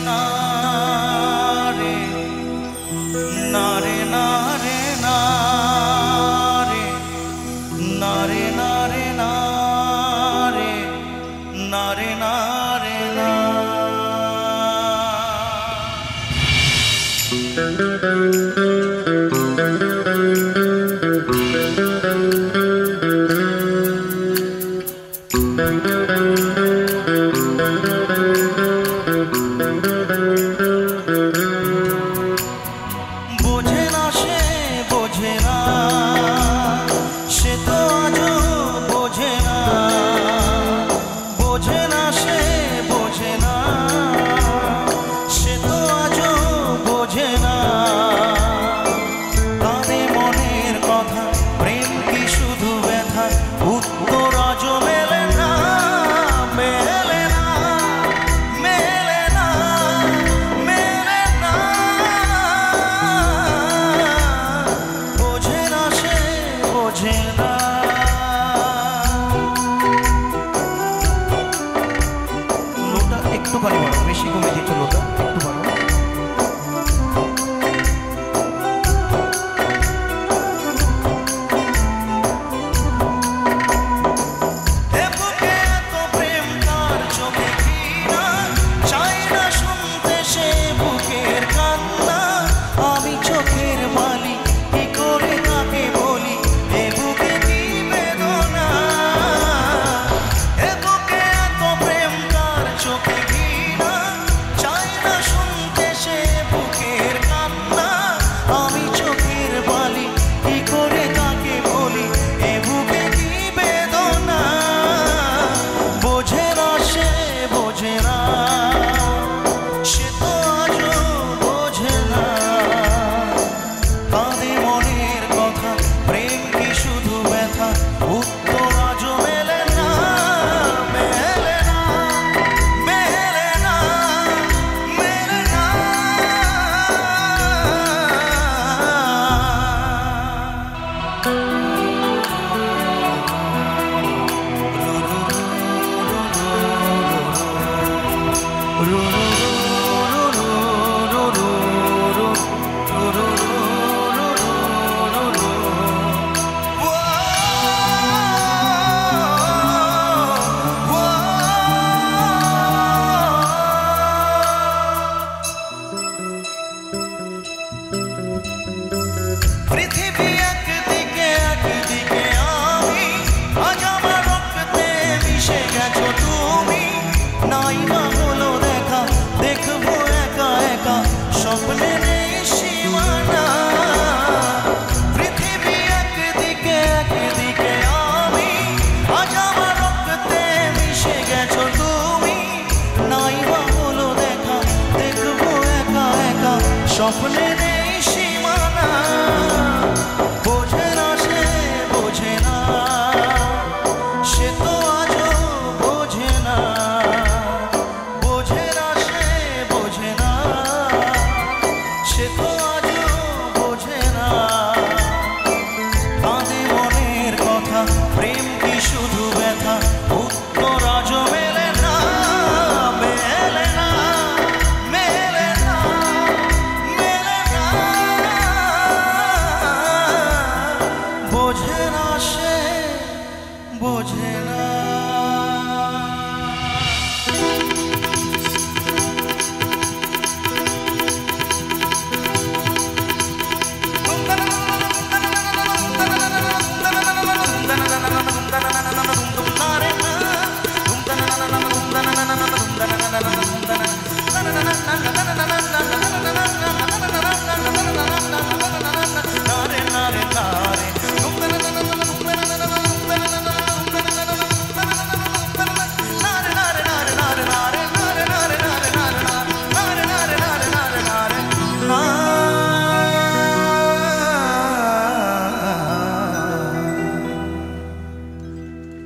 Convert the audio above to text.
না রে না রে না রে না রে না রে না রে না রে না রে না রে না। বোঝে না সে বোঝে না সে তো আজও বোঝে না বোঝে না সে বোঝে না সে তো আজও বোঝে না কানে মনের কথা প্রেম কি শুধু ব্যথা উত্তর আজও মেলে না মেলে না মেলে না মেলে না বোঝে না সে বোঝে না। লোটা একটুখানি বড় বেশি কমে যেত লোটা একটু বড়। পৃথিবী একদিকে একদিকে আমি আজ আমার রক্তে মিশে গেছো তুমি নাই বা হলো দেখা দেখবো একা একা স্বপ্নে নেই সীমানা। পৃথিবী একদিকে একদিকে আমি আজ আমার রক্তে মিশে গেছো তুমি নাই বা হলো দেখা দেখবো একা একা স্বপ্নে